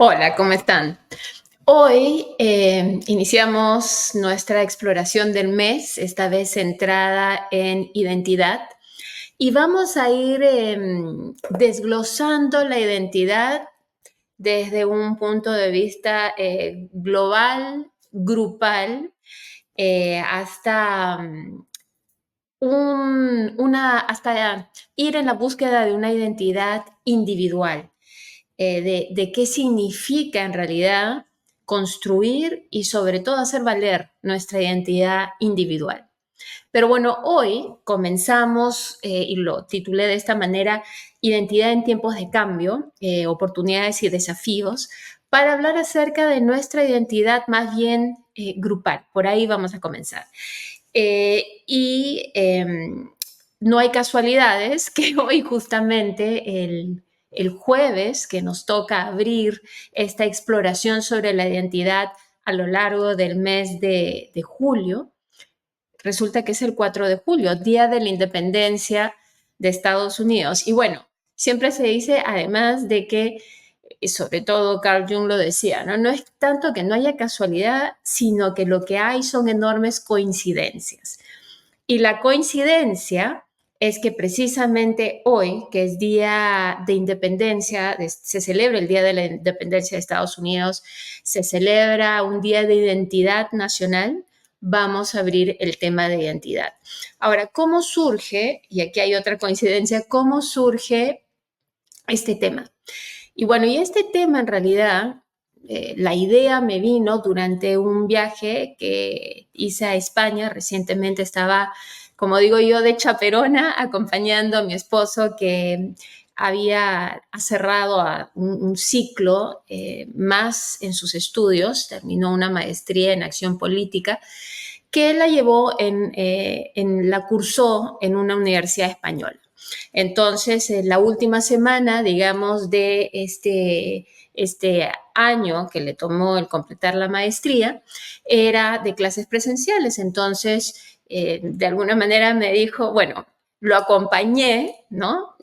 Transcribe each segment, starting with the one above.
Hola, ¿cómo están? Hoy iniciamos nuestra exploración del mes, esta vez centrada en identidad, y vamos a ir desglosando la identidad desde un punto de vista global, grupal, hasta hasta ir en la búsqueda de una identidad individual, de qué significa en realidad construir y sobre todo hacer valer nuestra identidad individual. Pero bueno, hoy comenzamos, y lo titulé de esta manera, Identidad en tiempos de cambio, oportunidades y desafíos, para hablar acerca de nuestra identidad más bien grupal. Por ahí vamos a comenzar. No hay casualidades que hoy justamente el jueves que nos toca abrir esta exploración sobre la identidad a lo largo del mes de julio, resulta que es el 4 de julio, Día de la Independencia de Estados Unidos. Y bueno, siempre se dice además de que, y sobre todo Carl Jung lo decía, ¿no? No es tanto que no haya casualidad, sino que lo que hay son enormes coincidencias. Y la coincidencia es que precisamente hoy, que es Día de Independencia, se celebra el Día de la Independencia de Estados Unidos, se celebra un Día de Identidad Nacional, vamos a abrir el tema de identidad. Ahora, ¿cómo surge? Y aquí hay otra coincidencia, ¿cómo surge este tema? Y bueno, y este tema en realidad, la idea me vino durante un viaje que hice a España. Recientemente estaba, como digo yo, de chaperona acompañando a mi esposo que había cerrado un ciclo más en sus estudios, terminó una maestría en acción política que la llevó la cursó en una universidad española. Entonces, en la última semana, digamos, de este año que le tomó el completar la maestría, era de clases presenciales. Entonces, de alguna manera me dijo, bueno, lo acompañé, ¿no?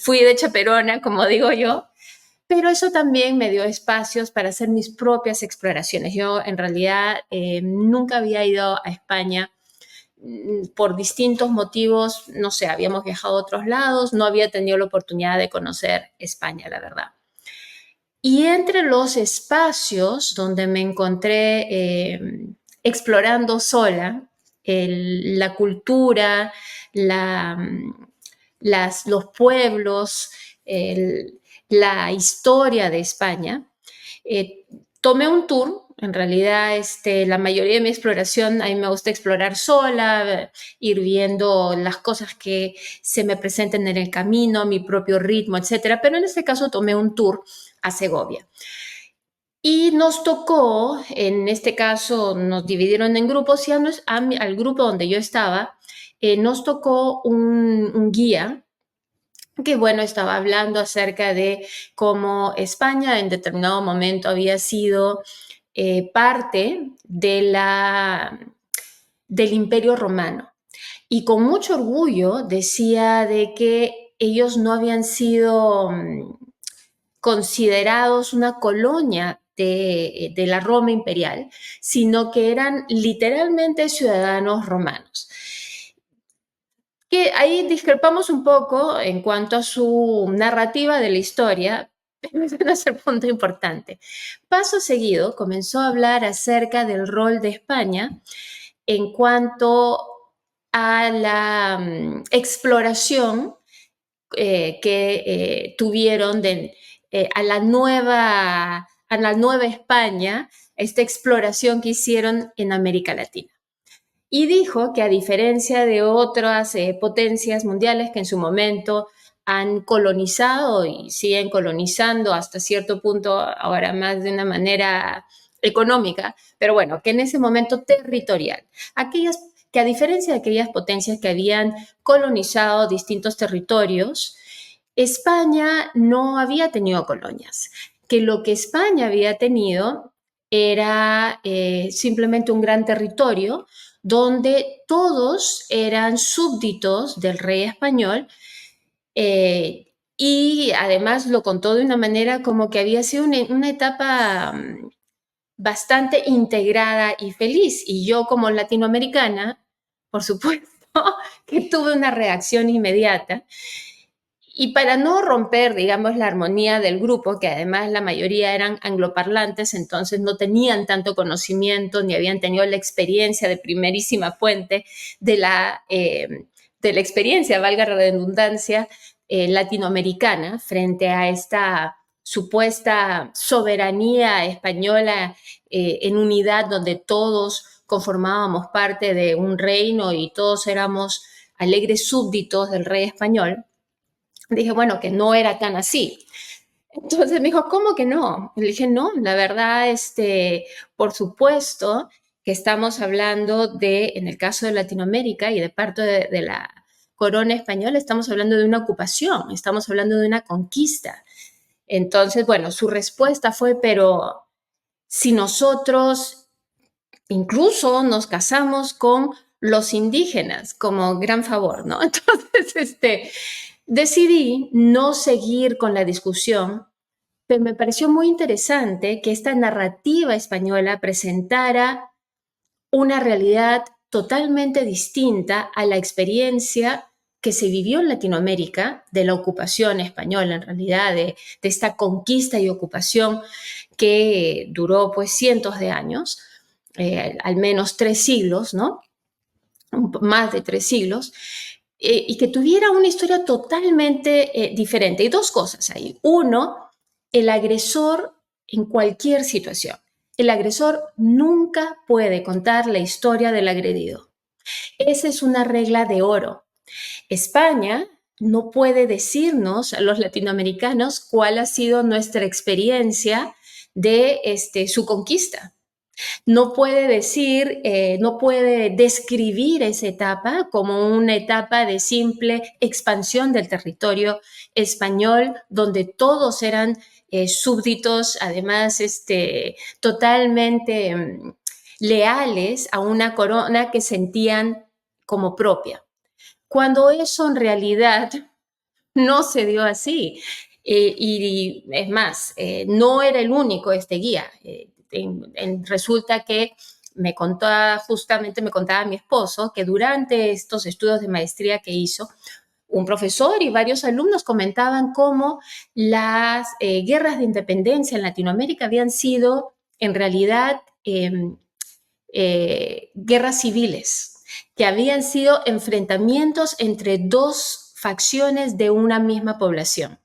Fui de chaperona, como digo yo, pero eso también me dio espacios para hacer mis propias exploraciones. Yo en realidad nunca había ido a España por distintos motivos, no sé, habíamos viajado a otros lados, no había tenido la oportunidad de conocer España, la verdad. Y entre los espacios donde me encontré explorando sola, la cultura, la, los pueblos, la historia de España, eh, tomé un tour. En realidad, la mayoría de mi exploración, a mí me gusta explorar sola, ir viendo las cosas que se me presenten en el camino, mi propio ritmo, etcétera. Pero en este caso tomé un tour a Segovia. Y nos tocó, en este caso, nos dividieron en grupos y al grupo donde yo estaba, nos tocó un guía que, bueno, estaba hablando acerca de cómo España en determinado momento había sido parte del Imperio Romano. Y con mucho orgullo decía de que ellos no habían sido considerados una colonia de la Roma imperial, sino que eran literalmente ciudadanos romanos. Que ahí discrepamos un poco en cuanto a su narrativa de la historia, pero ese no es el punto importante. Paso seguido comenzó a hablar acerca del rol de España en cuanto a la exploración que tuvieron a la nueva España, esta exploración que hicieron en América Latina. Y dijo que a diferencia de otras potencias mundiales que en su momento han colonizado y siguen colonizando hasta cierto punto, ahora más de una manera económica, pero bueno, que en ese momento territorial, que a diferencia de aquellas potencias que habían colonizado distintos territorios, España no había tenido colonias, que lo que España había tenido era simplemente un gran territorio donde todos eran súbditos del rey español, y además lo contó de una manera como que había sido una etapa bastante integrada y feliz. Y yo como latinoamericana, por supuesto, que tuve una reacción inmediata. Y para no romper, digamos, la armonía del grupo, que además la mayoría eran angloparlantes, entonces no tenían tanto conocimiento ni habían tenido la experiencia de primerísima fuente de la experiencia, valga la redundancia, latinoamericana frente a esta supuesta soberanía española en unidad donde todos conformábamos parte de un reino y todos éramos alegres súbditos del rey español. Dije, bueno, que no era tan así. Entonces me dijo, ¿cómo que no? Y le dije, no, la verdad, por supuesto que estamos hablando de, en el caso de Latinoamérica y de parte de la corona española, estamos hablando de una ocupación, estamos hablando de una conquista. Entonces, bueno, su respuesta fue, pero si nosotros incluso nos casamos con los indígenas como gran favor, ¿no? Entonces, decidí no seguir con la discusión, pero me pareció muy interesante que esta narrativa española presentara una realidad totalmente distinta a la experiencia que se vivió en Latinoamérica de la ocupación española, en realidad, de esta conquista y ocupación que duró pues cientos de años, al menos 3 siglos, ¿no? Más de 3 siglos, y que tuviera una historia totalmente diferente. Y dos cosas ahí. Uno, el agresor en cualquier situación. El agresor nunca puede contar la historia del agredido. Esa es una regla de oro. España no puede decirnos a los latinoamericanos cuál ha sido nuestra experiencia de su conquista. No puede decir, no puede describir esa etapa como una etapa de simple expansión del territorio español, donde todos eran súbditos, además totalmente leales a una corona que sentían como propia. Cuando eso en realidad no se dio así. Y es más, no era el único este guía. Resulta que justamente me contaba mi esposo que durante estos estudios de maestría que hizo, un profesor y varios alumnos comentaban cómo las guerras de independencia en Latinoamérica habían sido en realidad guerras civiles, que habían sido enfrentamientos entre dos facciones de una misma población.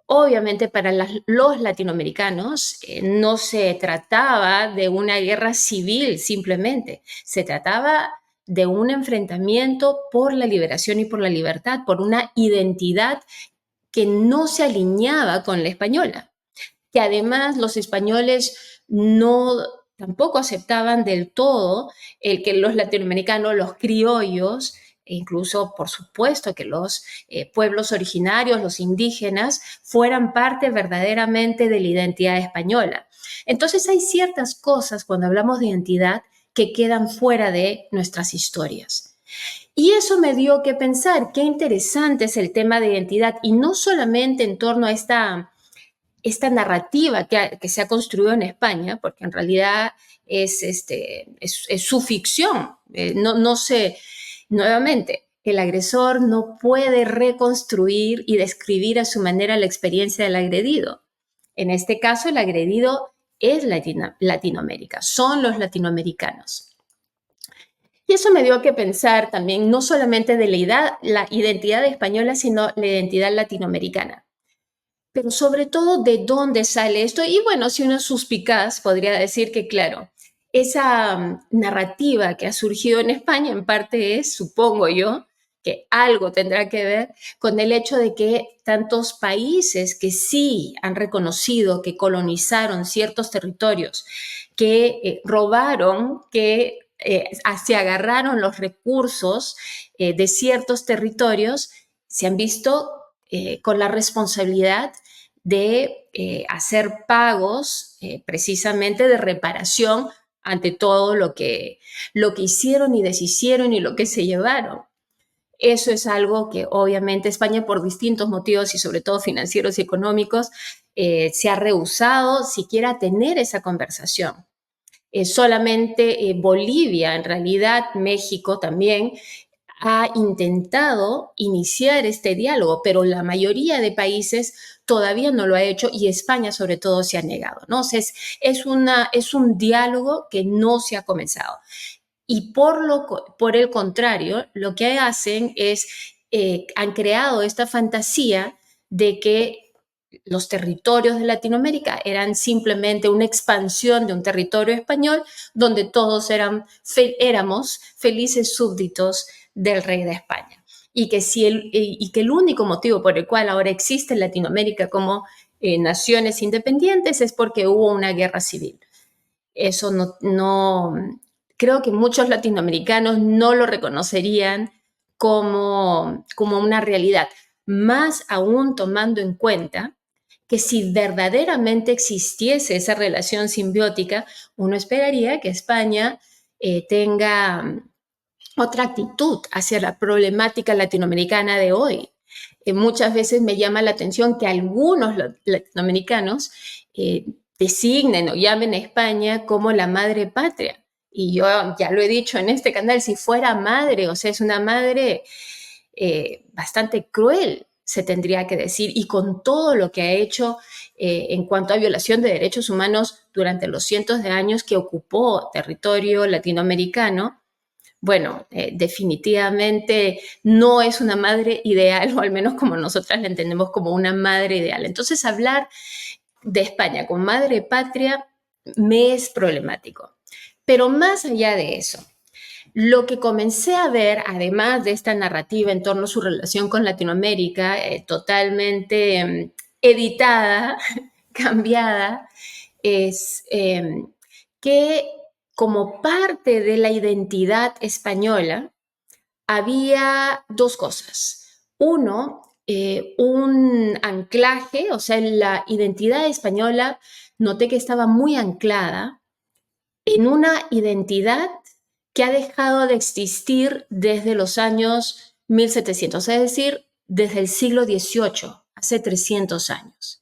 Obviamente para los latinoamericanos no se trataba de una guerra civil simplemente, se trataba de un enfrentamiento por la liberación y por la libertad, por una identidad que no se alineaba con la española, que además los españoles no tampoco aceptaban del todo el que los latinoamericanos, los criollos, e incluso, por supuesto, que los pueblos originarios, los indígenas, fueran parte verdaderamente de la identidad española. Entonces hay ciertas cosas cuando hablamos de identidad que quedan fuera de nuestras historias. Y eso me dio que pensar, qué interesante es el tema de identidad, y no solamente en torno a esta narrativa que se ha construido en España, porque en realidad es su ficción. No sé, nuevamente, el agresor no puede reconstruir y describir a su manera la experiencia del agredido. En este caso, el agredido es Latinoamérica, son los latinoamericanos. Y eso me dio que pensar también no solamente de la identidad española, sino la identidad latinoamericana. Pero sobre todo, ¿de dónde sale esto? Y bueno, si uno es suspicaz, podría decir que, claro, esa narrativa que ha surgido en España en parte es, supongo yo, que algo tendrá que ver con el hecho de que tantos países que sí han reconocido que colonizaron ciertos territorios, que robaron, que se agarraron los recursos de ciertos territorios, se han visto con la responsabilidad de hacer pagos precisamente de reparación ante todo lo que hicieron y deshicieron y lo que se llevaron. Eso es algo que obviamente España, por distintos motivos y sobre todo financieros y económicos, se ha rehusado siquiera a tener esa conversación. Solamente Bolivia, en realidad México también, ha intentado iniciar este diálogo, pero la mayoría de países todavía no lo ha hecho y España sobre todo se ha negado, ¿no? O sea, es un diálogo que no se ha comenzado. Y por el contrario, lo que hacen es, han creado esta fantasía de que los territorios de Latinoamérica eran simplemente una expansión de un territorio español donde todos éramos felices súbditos del rey de España. Y que el único motivo por el cual ahora existe Latinoamérica como naciones independientes es porque hubo una guerra civil. Eso creo que muchos latinoamericanos no lo reconocerían como una realidad, más aún tomando en cuenta que si verdaderamente existiese esa relación simbiótica, uno esperaría que España tenga otra actitud hacia la problemática latinoamericana de hoy. Muchas veces me llama la atención que algunos latinoamericanos designen o llamen a España como la madre patria. Y yo ya lo he dicho en este canal, si fuera madre, o sea, es una madre bastante cruel, se tendría que decir, y con todo lo que ha hecho en cuanto a violación de derechos humanos durante los cientos de años que ocupó territorio latinoamericano, bueno, definitivamente no es una madre ideal, o al menos como nosotras la entendemos como una madre ideal. Entonces, hablar de España con madre patria me es problemático. Pero más allá de eso, lo que comencé a ver, además de esta narrativa en torno a su relación con Latinoamérica, totalmente editada, cambiada, es que como parte de la identidad española había dos cosas. Uno, un anclaje, o sea, la identidad española noté que estaba muy anclada en una identidad que ha dejado de existir desde los años 1700, es decir, desde el siglo XVIII, hace 300 años.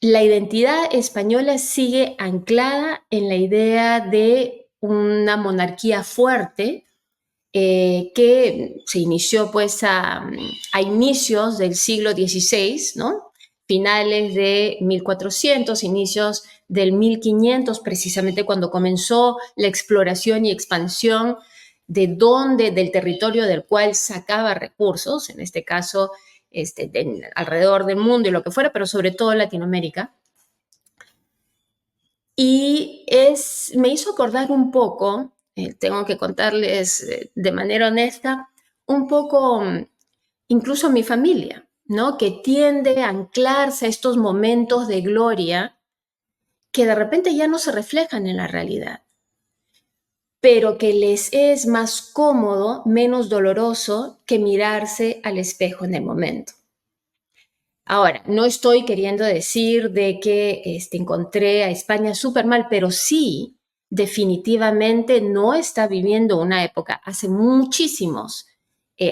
La identidad española sigue anclada en la idea de una monarquía fuerte que se inició pues a inicios del siglo XVI, ¿no? Finales de 1400, inicios del 1500, precisamente cuando comenzó la exploración y expansión del territorio del cual sacaba recursos, en este caso alrededor del mundo y lo que fuera, pero sobre todo Latinoamérica. Y me hizo acordar un poco, tengo que contarles de manera honesta, un poco incluso mi familia, ¿no? Que tiende a anclarse a estos momentos de gloria que de repente ya no se reflejan en la realidad, pero que les es más cómodo, menos doloroso que mirarse al espejo en el momento. Ahora, no estoy queriendo decir de que encontré a España súper mal, pero sí, definitivamente no está viviendo una época hace muchísimos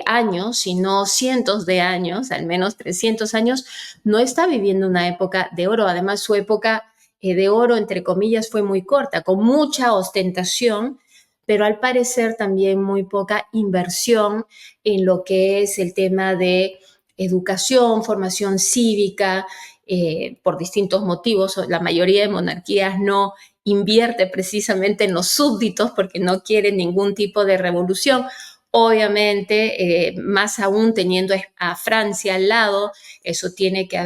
años, si no cientos de años, al menos 300 años, no está viviendo una época de oro. Además, su época de oro, entre comillas, fue muy corta, con mucha ostentación, pero al parecer también muy poca inversión en lo que es el tema de educación, formación cívica, por distintos motivos. La mayoría de monarquías no invierte precisamente en los súbditos porque no quiere ningún tipo de revolución. Obviamente, más aún teniendo a Francia al lado, eso tiene que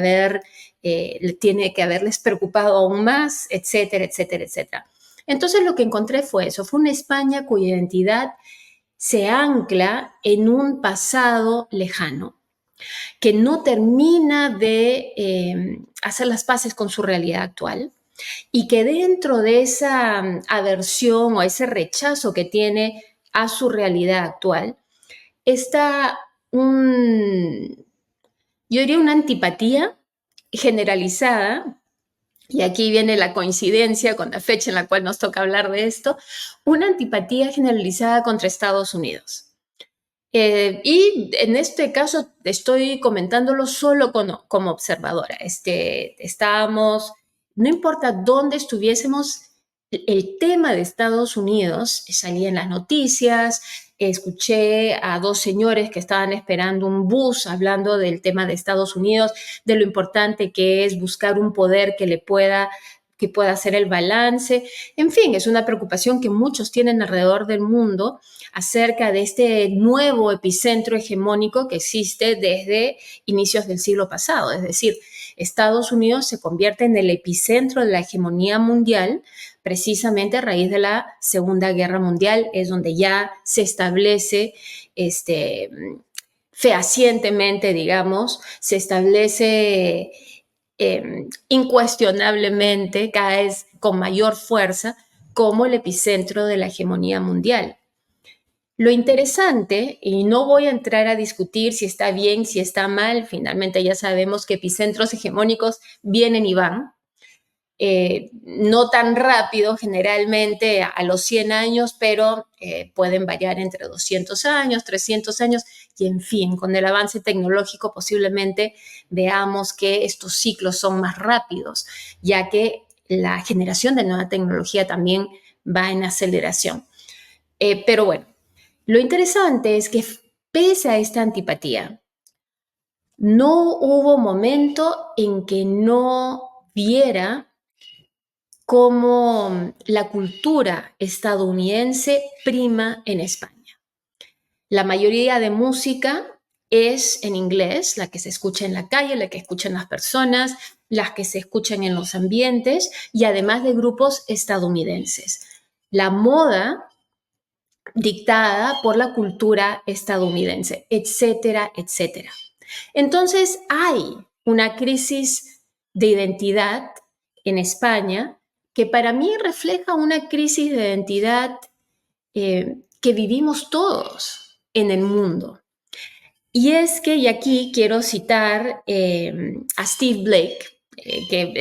haberles preocupado aún más, etcétera, etcétera, etcétera. Entonces lo que encontré fue eso, fue una España cuya identidad se ancla en un pasado lejano, que no termina de hacer las paces con su realidad actual y que dentro de esa aversión o ese rechazo que tiene a su realidad actual está yo diría una antipatía generalizada, y aquí viene la coincidencia con la fecha en la cual nos toca hablar de esto, una antipatía generalizada contra Estados Unidos. Y en este caso estoy comentándolo solo como observadora. Estábamos, no importa dónde estuviésemos, el tema de Estados Unidos salía en las noticias. Escuché a dos señores que estaban esperando un bus hablando del tema de Estados Unidos, de lo importante que es buscar un poder que pueda hacer el balance. En fin, es una preocupación que muchos tienen alrededor del mundo acerca de este nuevo epicentro hegemónico que existe desde inicios del siglo pasado. Es decir, Estados Unidos se convierte en el epicentro de la hegemonía mundial precisamente a raíz de la Segunda Guerra Mundial, es donde ya se establece fehacientemente, digamos, se establece incuestionablemente, cada vez con mayor fuerza, como el epicentro de la hegemonía mundial. Lo interesante, y no voy a entrar a discutir si está bien, si está mal, finalmente ya sabemos que epicentros hegemónicos vienen y van, no tan rápido generalmente a los 100 años, pero pueden variar entre 200 años, 300 años, y en fin, con el avance tecnológico posiblemente veamos que estos ciclos son más rápidos, ya que la generación de nueva tecnología también va en aceleración. Pero bueno, lo interesante es que pese a esta antipatía, no hubo momento en que no viera cómo la cultura estadounidense prima en España. La mayoría de música es en inglés, la que se escucha en la calle, la que escuchan las personas, las que se escuchan en los ambientes y además de grupos estadounidenses. La moda dictada por la cultura estadounidense, etcétera, etcétera. Entonces hay una crisis de identidad en España que para mí refleja una crisis de identidad que vivimos todos en el mundo. Y es que, y aquí quiero citar a Steve Blake, que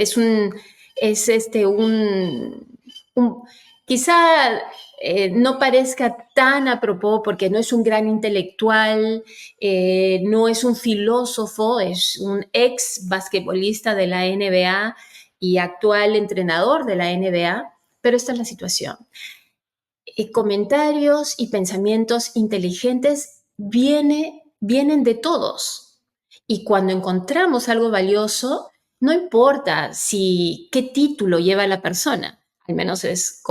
quizá no parezca tan a propósito porque no es un gran intelectual, no es un filósofo, es un ex basquetbolista de la NBA y actual entrenador de la NBA, pero esta es la situación. Comentarios y pensamientos inteligentes vienen de todos. Y cuando encontramos algo valioso, no importa qué título lleva la persona, al menos es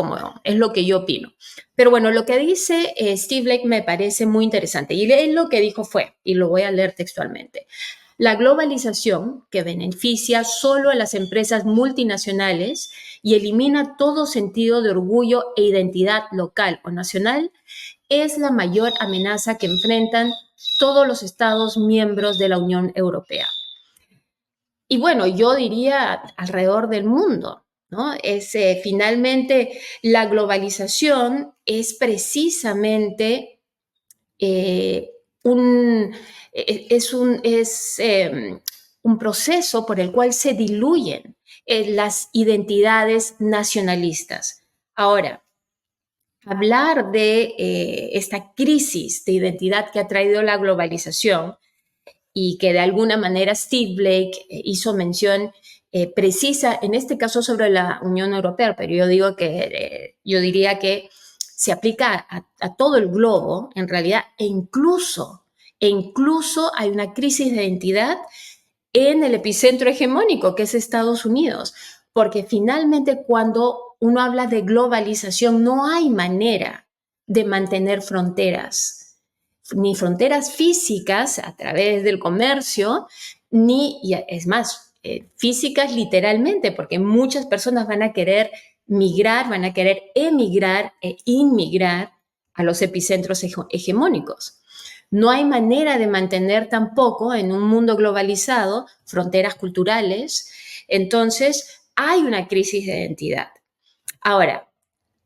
lo que yo opino. Pero bueno, lo que dice Steve Blake me parece muy interesante. Y él lo que dijo fue, y lo voy a leer textualmente: la globalización, que beneficia solo a las empresas multinacionales y elimina todo sentido de orgullo e identidad local o nacional, es la mayor amenaza que enfrentan todos los Estados miembros de la Unión Europea. Y bueno, yo diría alrededor del mundo, ¿no? Finalmente, la globalización es precisamente un proceso por el cual se diluyen las identidades nacionalistas. Ahora, hablar de esta crisis de identidad que ha traído la globalización y que de alguna manera Steve Blake hizo mención precisa, en este caso sobre la Unión Europea, pero yo diría que se aplica a todo el globo, en realidad, e incluso hay una crisis de identidad en el epicentro hegemónico, que es Estados Unidos, porque finalmente cuando uno habla de globalización, no hay manera de mantener fronteras, ni fronteras físicas a través del comercio, y es más, físicas literalmente, porque muchas personas van a querer migrar, van a querer emigrar e inmigrar a los epicentros hegemónicos. No hay manera de mantener tampoco en un mundo globalizado fronteras culturales. Entonces, hay una crisis de identidad. Ahora,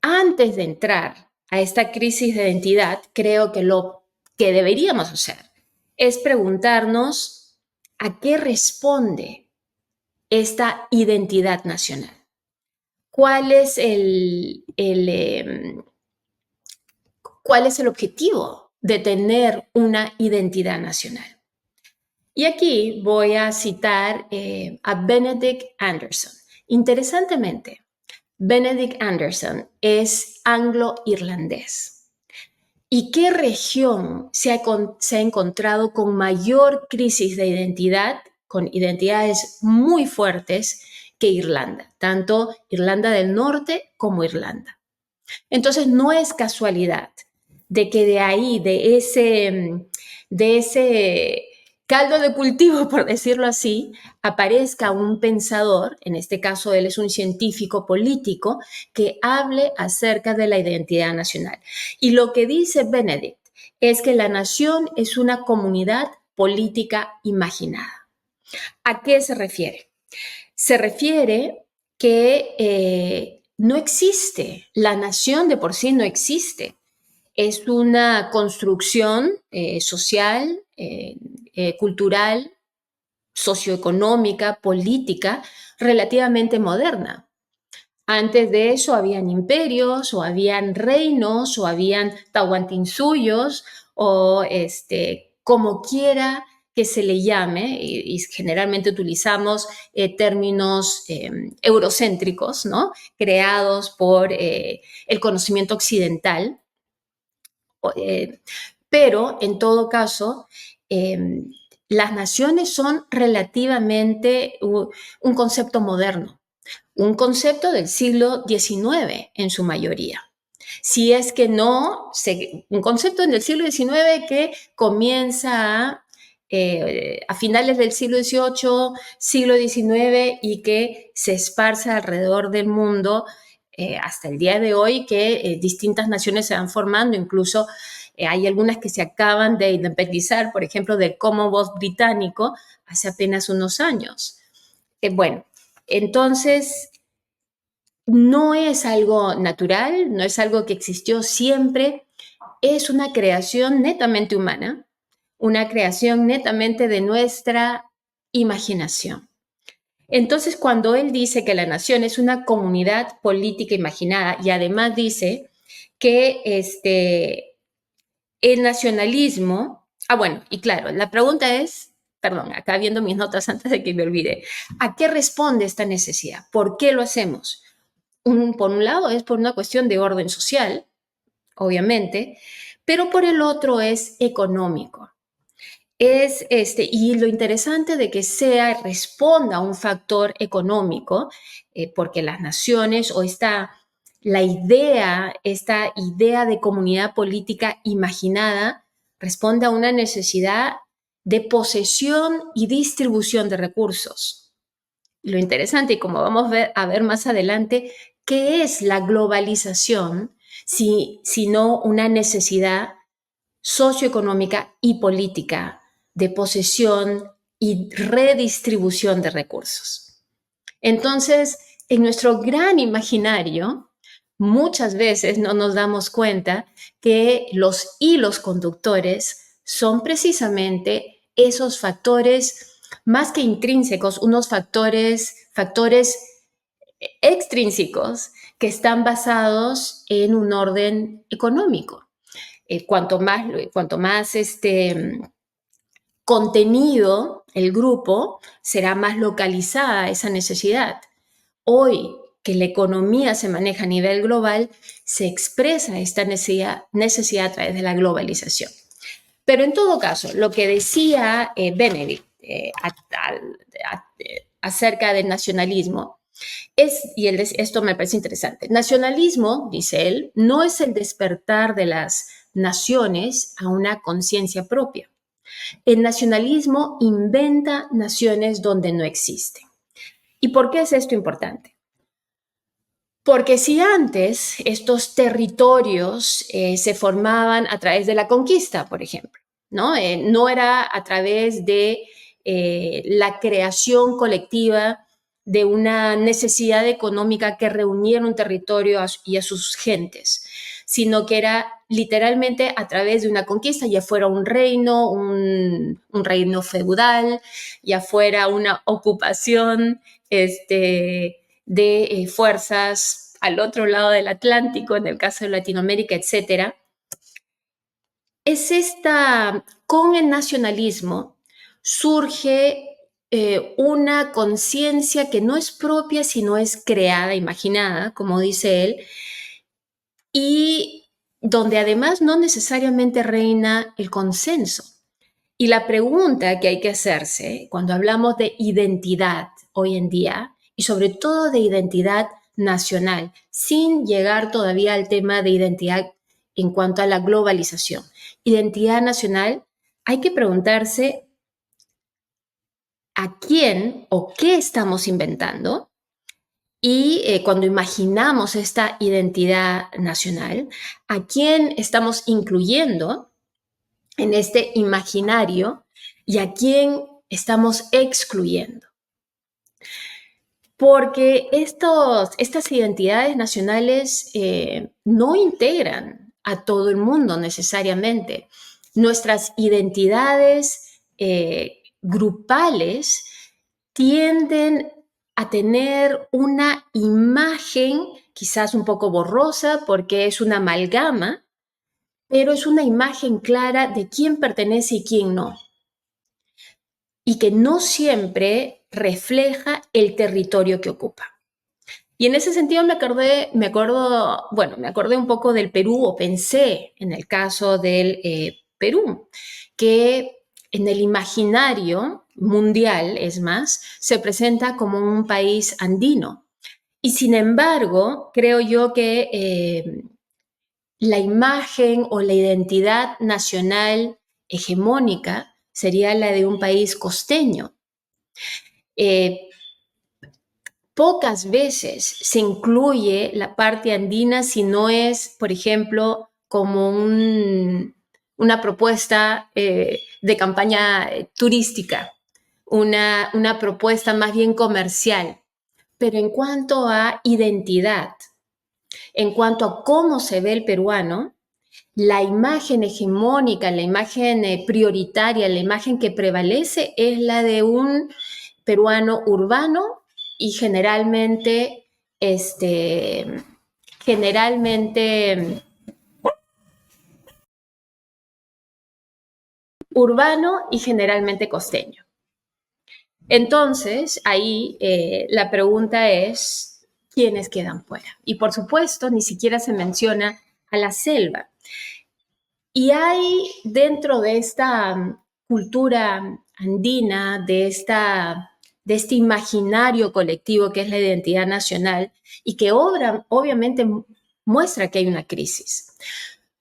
antes de entrar a esta crisis de identidad, creo que lo que deberíamos hacer es preguntarnos a qué responde esta identidad nacional. ¿Cuál es el objetivo de tener una identidad nacional. Y aquí voy a citar a Benedict Anderson. Interesantemente, Benedict Anderson es anglo-irlandés. ¿Y qué región se ha encontrado con mayor crisis de identidad, con identidades muy fuertes que Irlanda? Tanto Irlanda del Norte como Irlanda. Entonces, no es casualidad de que de ahí, de ese caldo de cultivo, por decirlo así, aparezca un pensador, en este caso él es un científico político, que hable acerca de la identidad nacional. Y lo que dice Benedict es que la nación es una comunidad política imaginada. ¿A qué se refiere? Se refiere que no existe, la nación de por sí no existe. Es una construcción social, cultural, socioeconómica, política, relativamente moderna. Antes de eso habían imperios, o habían reinos, o habían tahuantinsuyos, o como quiera que se le llame, y generalmente utilizamos términos eurocéntricos, ¿no? Creados por el conocimiento occidental. Pero en todo caso, las naciones son relativamente un concepto moderno, un concepto del siglo XIX en su mayoría. Si es que no, un concepto del siglo XIX que comienza a finales del siglo XVIII, siglo XIX y que se esparce alrededor del mundo hasta el día de hoy, que distintas naciones se van formando, incluso hay algunas que se acaban de independizar, por ejemplo, del Commonwealth británico hace apenas unos años. Bueno, entonces no es algo natural, no es algo que existió siempre, es una creación netamente humana, una creación netamente de nuestra imaginación. Entonces, cuando él dice que la nación es una comunidad política imaginada y además dice que el nacionalismo, bueno, y claro, la pregunta es, perdón, acá viendo mis notas antes de que me olvide, ¿a qué responde esta necesidad? ¿Por qué lo hacemos? Por un lado es por una cuestión de orden social, obviamente, pero por el otro es económico. Y lo interesante de que responda a un factor económico, porque las naciones o esta idea de comunidad política imaginada responde a una necesidad de posesión y distribución de recursos. Lo interesante, y como vamos a ver más adelante, ¿qué es la globalización sino una necesidad socioeconómica y política de posesión y redistribución de recursos? Entonces, en nuestro gran imaginario, muchas veces no nos damos cuenta que los hilos conductores son precisamente esos factores más que intrínsecos, unos factores extrínsecos que están basados en un orden económico. Cuanto más contenido el grupo, será más localizada esa necesidad. Hoy que la economía se maneja a nivel global, se expresa esta necesidad a través de la globalización. Pero en todo caso, lo que decía Benedict acerca del nacionalismo esto me parece interesante. Nacionalismo, dice él, no es el despertar de las naciones a una conciencia propia. El nacionalismo inventa naciones donde no existen. ¿Y por qué es esto importante? Porque si antes estos territorios se formaban a través de la conquista, por ejemplo, no era a través de la creación colectiva de una necesidad económica que reuniera un territorio y a sus gentes, sino que era literalmente a través de una conquista, ya fuera un reino, un feudal, ya fuera una ocupación de fuerzas al otro lado del Atlántico, en el caso de Latinoamérica, etcétera. con el nacionalismo surge una conciencia que no es propia, sino es creada, imaginada, como dice él, y donde además no necesariamente reina el consenso. Y la pregunta que hay que hacerse cuando hablamos de identidad hoy en día, y sobre todo de identidad nacional, sin llegar todavía al tema de identidad en cuanto a la globalización, identidad nacional, hay que preguntarse a quién o qué estamos inventando. Y cuando imaginamos esta identidad nacional, ¿a quién estamos incluyendo en este imaginario y a quién estamos excluyendo? Porque estas identidades nacionales no integran a todo el mundo necesariamente. Nuestras identidades grupales tienden a tener una imagen quizás un poco borrosa porque es una amalgama, pero es una imagen clara de quién pertenece y quién no. Y que no siempre refleja el territorio que ocupa. Y en ese sentido me acordé un poco del Perú, o pensé en el caso del Perú, que en el imaginario mundial, es más, se presenta como un país andino. Y sin embargo, creo yo que la imagen o la identidad nacional hegemónica sería la de un país costeño. Pocas veces se incluye la parte andina si no es, por ejemplo, como una propuesta de campaña turística, una propuesta más bien comercial. Pero en cuanto a identidad, en cuanto a cómo se ve el peruano, la imagen hegemónica, la imagen prioritaria, la imagen que prevalece es la de un peruano urbano y generalmente urbano y generalmente costeño. Entonces, ahí la pregunta es, ¿quiénes quedan fuera? Y por supuesto, ni siquiera se menciona a la selva. Y hay dentro de esta cultura andina, de este imaginario colectivo que es la identidad nacional y que obviamente muestra que hay una crisis.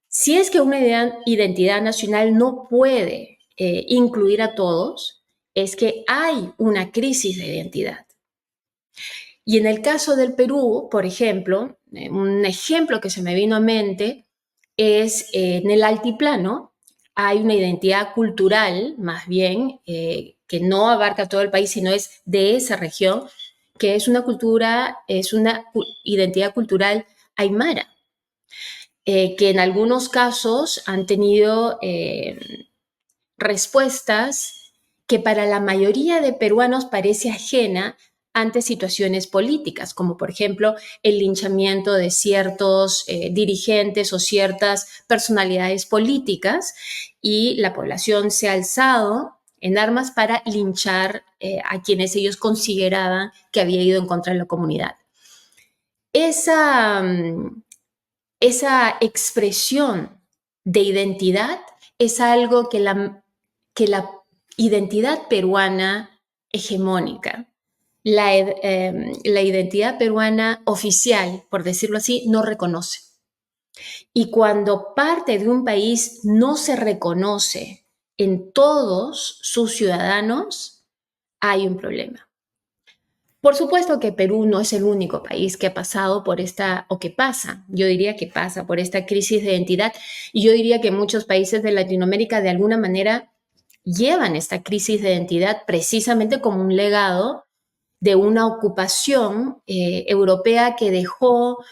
Si es que una identidad nacional no puede incluir a todos, es que hay una crisis de identidad. Y en el caso del Perú, por ejemplo, un ejemplo que se me vino a mente es en el altiplano hay una identidad cultural, más bien, que no abarca todo el país, sino es de esa región, que es una identidad cultural aymara, que en algunos casos han tenido respuestas que para la mayoría de peruanos parece ajena ante situaciones políticas, como por ejemplo el linchamiento de ciertos dirigentes o ciertas personalidades políticas, y la población se ha alzado en armas para linchar a quienes ellos consideraban que había ido en contra de la comunidad. Esa expresión de identidad es algo que la identidad peruana hegemónica, la identidad peruana oficial, por decirlo así, no reconoce. Y cuando parte de un país no se reconoce en todos sus ciudadanos, hay un problema. Por supuesto que Perú no es el único país que ha pasado por yo diría que pasa por esta crisis de identidad, y yo diría que muchos países de Latinoamérica de alguna manera llevan esta crisis de identidad precisamente como un legado de una ocupación europea que dejó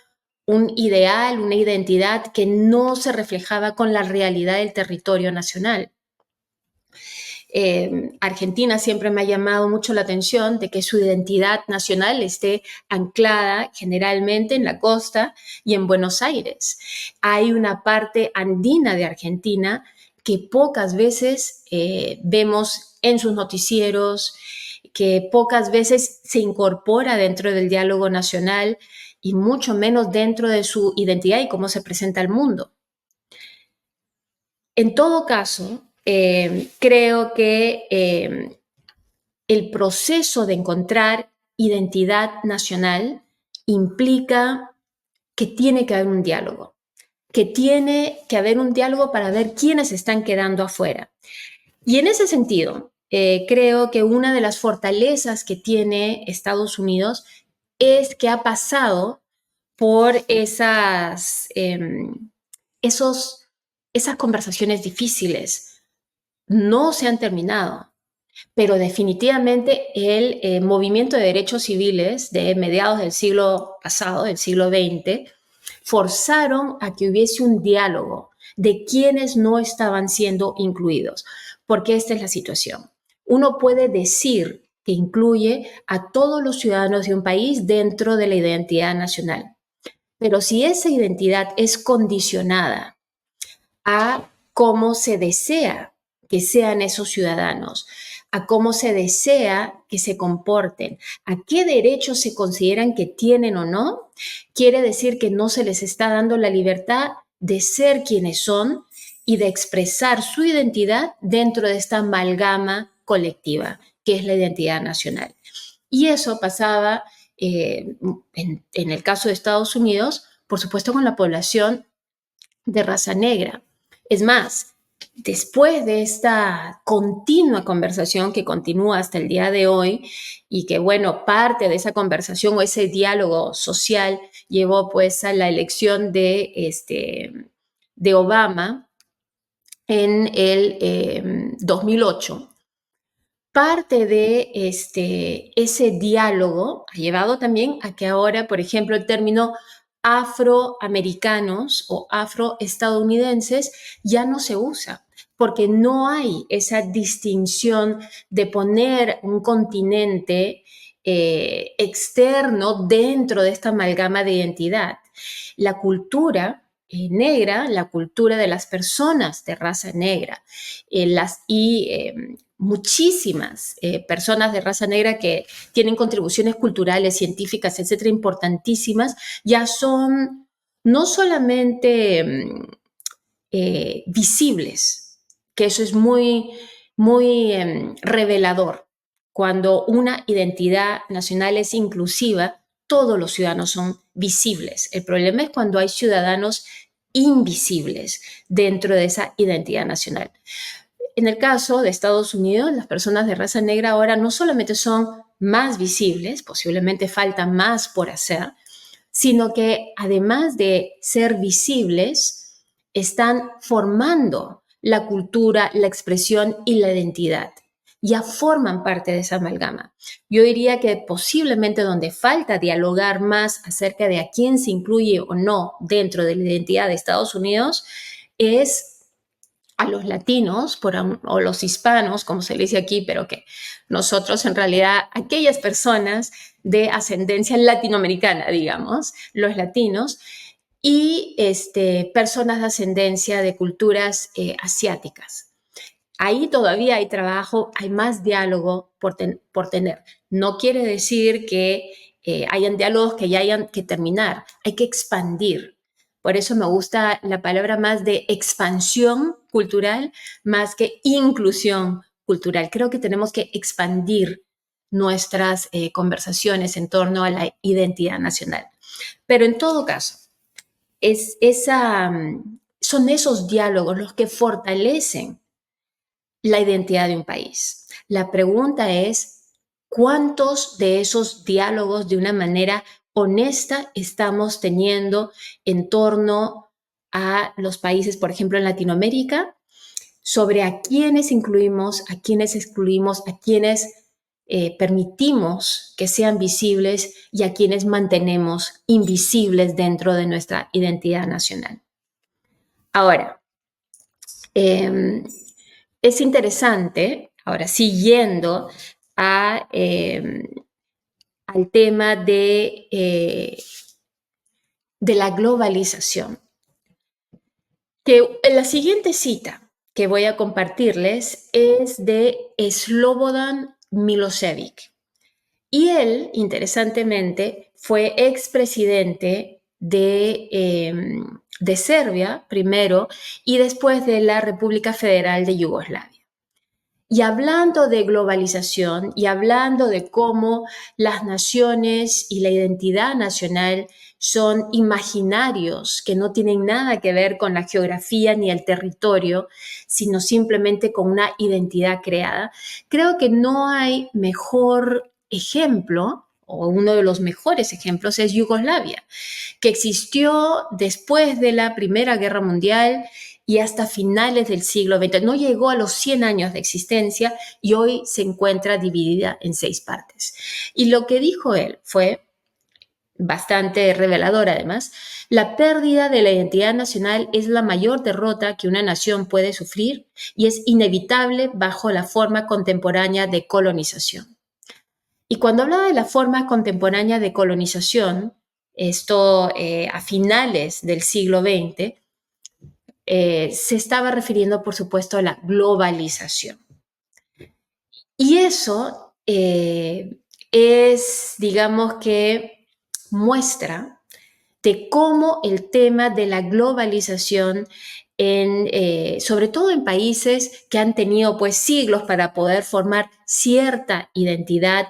un ideal, una identidad que no se reflejaba con la realidad del territorio nacional. Argentina siempre me ha llamado mucho la atención de que su identidad nacional esté anclada generalmente en la costa y en Buenos Aires. Hay una parte andina de Argentina que pocas veces vemos en sus noticieros, que pocas veces se incorpora dentro del diálogo nacional y mucho menos dentro de su identidad y cómo se presenta al mundo. En todo caso, creo que el proceso de encontrar identidad nacional implica que tiene que haber un diálogo, que tiene que haber un diálogo para ver quiénes están quedando afuera. Y en ese sentido, creo que una de las fortalezas que tiene Estados Unidos es que ha pasado por esas conversaciones difíciles. No se han terminado, pero definitivamente el movimiento de derechos civiles de mediados del siglo pasado, del siglo XX, forzaron a que hubiese un diálogo de quienes no estaban siendo incluidos, porque esta es la situación. Uno puede decir que incluye a todos los ciudadanos de un país dentro de la identidad nacional, pero si esa identidad es condicionada a cómo se desea que sean esos ciudadanos, a cómo se desea que se comporten, a qué derechos se consideran que tienen o no, quiere decir que no se les está dando la libertad de ser quienes son y de expresar su identidad dentro de esta amalgama colectiva, que es la identidad nacional. Y eso pasaba, en el caso de Estados Unidos, por supuesto, con la población de raza negra. Es más, después de esta continua conversación que continúa hasta el día de hoy y que, bueno, parte de esa conversación o ese diálogo social llevó pues a la elección de Obama en el 2008. Parte de ese diálogo ha llevado también a que ahora, por ejemplo, el término afroamericanos o afroestadounidenses ya no se usa, porque no hay esa distinción de poner un continente externo dentro de esta amalgama de identidad. La cultura negra, la cultura de las personas de raza negra, muchísimas personas de raza negra que tienen contribuciones culturales, científicas, etcétera, importantísimas, ya son no solamente visibles, que eso es muy, muy revelador. Cuando una identidad nacional es inclusiva, todos los ciudadanos son visibles. El problema es cuando hay ciudadanos invisibles dentro de esa identidad nacional. En el caso de Estados Unidos, las personas de raza negra ahora no solamente son más visibles, posiblemente falta más por hacer, sino que además de ser visibles, están formando la cultura, la expresión y la identidad. Ya forman parte de esa amalgama. Yo diría que posiblemente donde falta dialogar más acerca de a quién se incluye o no dentro de la identidad de Estados Unidos es a los latinos o los hispanos, como se le dice aquí, pero que nosotros en realidad, aquellas personas de ascendencia latinoamericana, digamos, los latinos, y personas de ascendencia de culturas asiáticas. Ahí todavía hay trabajo, hay más diálogo por tener. No quiere decir que hayan diálogos que ya hayan que terminar, hay que expandir. Por eso me gusta la palabra más de expansión cultural más que inclusión cultural. Creo que tenemos que expandir nuestras conversaciones en torno a la identidad nacional. Pero en todo caso, son esos diálogos los que fortalecen la identidad de un país. La pregunta es, ¿cuántos de esos diálogos de una manera honesta estamos teniendo en torno a los países, por ejemplo, en Latinoamérica, sobre a quiénes incluimos, a quiénes excluimos, a quiénes permitimos que sean visibles y a quienes mantenemos invisibles dentro de nuestra identidad nacional? Ahora, es interesante, ahora siguiendo al tema de la globalización, que en la siguiente cita que voy a compartirles es de Slobodan Milosevic. Y él, interesantemente, fue expresidente de Serbia primero y después de la República Federal de Yugoslavia. Y hablando de globalización y hablando de cómo las naciones y la identidad nacional son imaginarios que no tienen nada que ver con la geografía ni el territorio, sino simplemente con una identidad creada, creo que no hay mejor ejemplo, o uno de los mejores ejemplos es Yugoslavia, que existió después de la Primera Guerra Mundial y hasta finales del siglo XX. No llegó a los 100 años de existencia y hoy se encuentra dividida en 6 partes. Y lo que dijo él fue bastante revelador además: la pérdida de la identidad nacional es la mayor derrota que una nación puede sufrir y es inevitable bajo la forma contemporánea de colonización. Y cuando hablaba de la forma contemporánea de colonización, esto a finales del siglo XX, se estaba refiriendo, por supuesto, a la globalización. Y eso es, digamos que, muestra de cómo el tema de la globalización, sobre todo en países que han tenido pues siglos para poder formar cierta identidad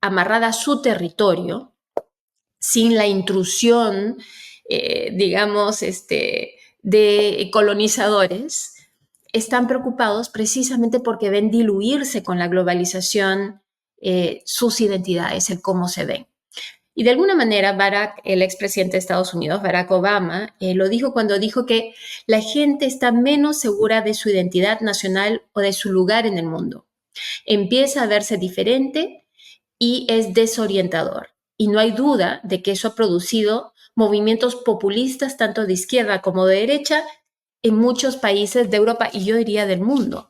amarrada a su territorio, sin la intrusión, digamos, de colonizadores, están preocupados precisamente porque ven diluirse con la globalización sus identidades, el cómo se ven. Y de alguna manera Barack, el expresidente de Estados Unidos, Barack Obama, lo dijo cuando dijo que la gente está menos segura de su identidad nacional o de su lugar en el mundo. Empieza a verse diferente y es desorientador. Y no hay duda de que eso ha producido movimientos populistas tanto de izquierda como de derecha en muchos países de Europa y yo diría del mundo.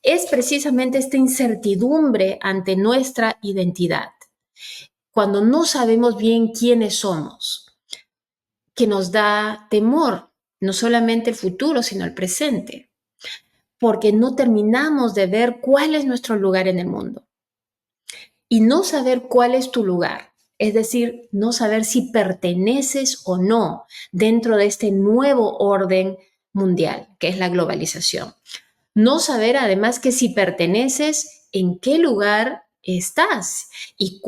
Es precisamente esta incertidumbre ante nuestra identidad, cuando no sabemos bien quiénes somos, que nos da temor, no solamente el futuro, sino el presente, porque no terminamos de ver cuál es nuestro lugar en el mundo. Y no saber cuál es tu lugar, es decir, no saber si perteneces o no dentro de este nuevo orden mundial, que es la globalización. No saber además que si perteneces, en qué lugar estás y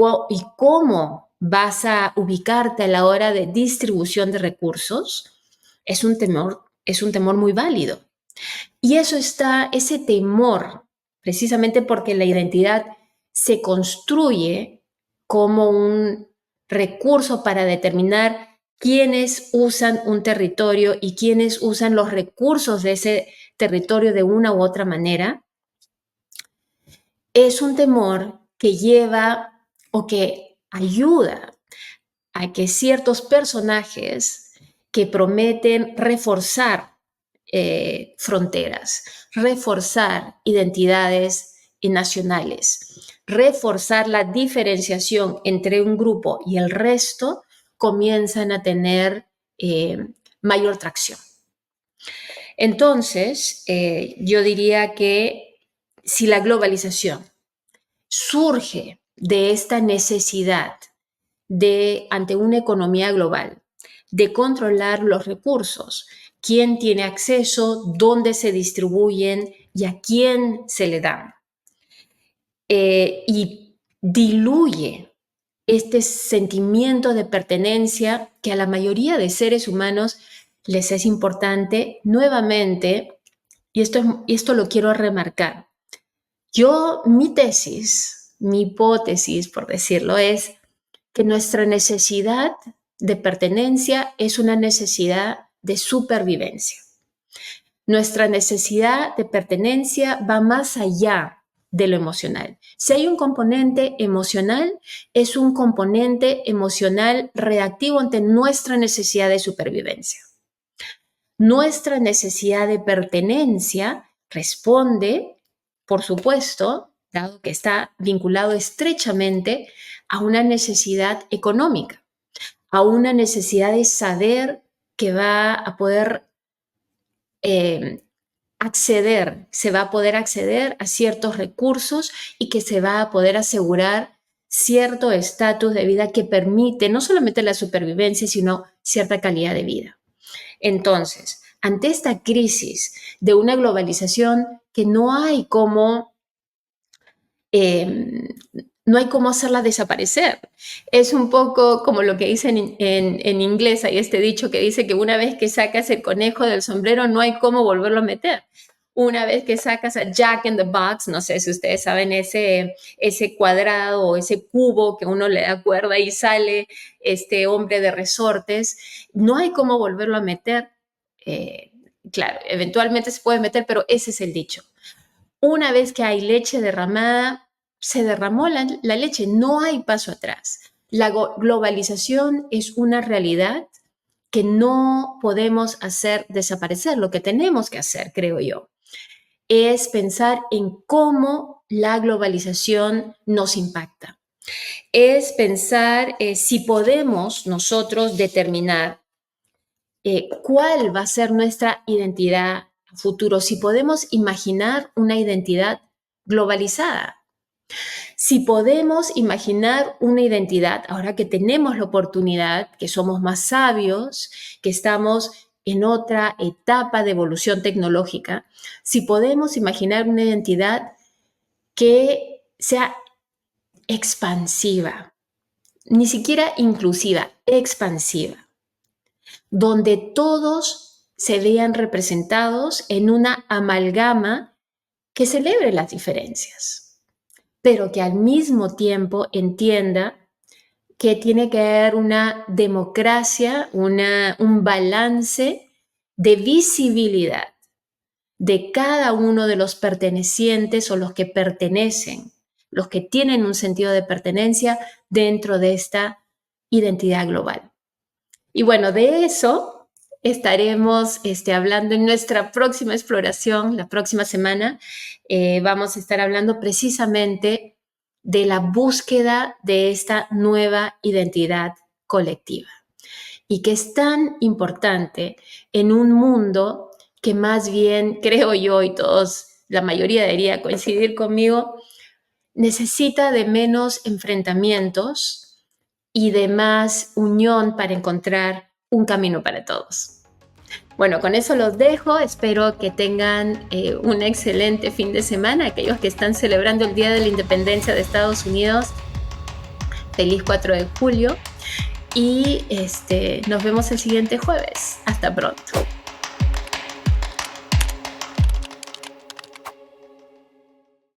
cómo vas a ubicarte a la hora de distribución de recursos, es un temor muy válido. Y ese temor, precisamente porque la identidad se construye como un recurso para determinar quiénes usan un territorio y quiénes usan los recursos de ese territorio de una u otra manera, es un temor que lleva o que ayuda a que ciertos personajes que prometen reforzar fronteras, reforzar identidades nacionales, reforzar la diferenciación entre un grupo y el resto, comienzan a tener mayor tracción. Entonces, yo diría que si la globalización surge de esta necesidad ante una economía global, de controlar los recursos, quién tiene acceso, dónde se distribuyen y a quién se le dan, y diluye este sentimiento de pertenencia que a la mayoría de seres humanos les es importante. Nuevamente, y esto lo quiero remarcar, mi tesis, mi hipótesis, por decirlo, es que nuestra necesidad de pertenencia es una necesidad de supervivencia. Nuestra necesidad de pertenencia va más allá de lo emocional. Si hay un componente emocional, es un componente emocional reactivo ante nuestra necesidad de supervivencia. Nuestra necesidad de pertenencia responde, por supuesto, dado que está vinculado estrechamente a una necesidad económica, a una necesidad de saber que va a poder se va a poder acceder a ciertos recursos y que se va a poder asegurar cierto estatus de vida que permite no solamente la supervivencia, sino cierta calidad de vida. Entonces, ante esta crisis de una globalización que eh, no hay cómo hacerla desaparecer. Es un poco como lo que dicen en inglés, hay este dicho que dice que una vez que sacas el conejo del sombrero no hay cómo volverlo a meter. Una vez que sacas a Jack in the Box, no sé si ustedes saben ese cuadrado o ese cubo que uno le da cuerda y sale este hombre de resortes, no hay cómo volverlo a meter. Claro, eventualmente se puede meter, pero ese es el dicho. Una vez que hay leche derramada, se derramó la leche, no hay paso atrás. La globalización es una realidad que no podemos hacer desaparecer. Lo que tenemos que hacer, creo yo, es pensar en cómo la globalización nos impacta. Es pensar si podemos nosotros determinar cuál va a ser nuestra identidad futuro, si podemos imaginar una identidad globalizada. Si podemos imaginar una identidad, ahora que tenemos la oportunidad, que somos más sabios, que estamos en otra etapa de evolución tecnológica, si podemos imaginar una identidad que sea expansiva, ni siquiera inclusiva, expansiva, donde todos se vean representados en una amalgama que celebre las diferencias, pero que al mismo tiempo entienda que tiene que haber una democracia, un balance de visibilidad de cada uno de los pertenecientes o los que pertenecen, los que tienen un sentido de pertenencia dentro de esta identidad global. Y bueno, de eso estaremos hablando en nuestra próxima exploración, la próxima semana. Vamos a estar hablando precisamente de la búsqueda de esta nueva identidad colectiva y que es tan importante en un mundo que más bien, creo yo, y todos, la mayoría debería coincidir conmigo, necesita de menos enfrentamientos y de más unión para encontrar un camino para todos. Bueno, con eso los dejo. Espero que tengan un excelente fin de semana. Aquellos que están celebrando el Día de la Independencia de Estados Unidos, feliz 4 de julio. Y nos vemos el siguiente jueves. Hasta pronto.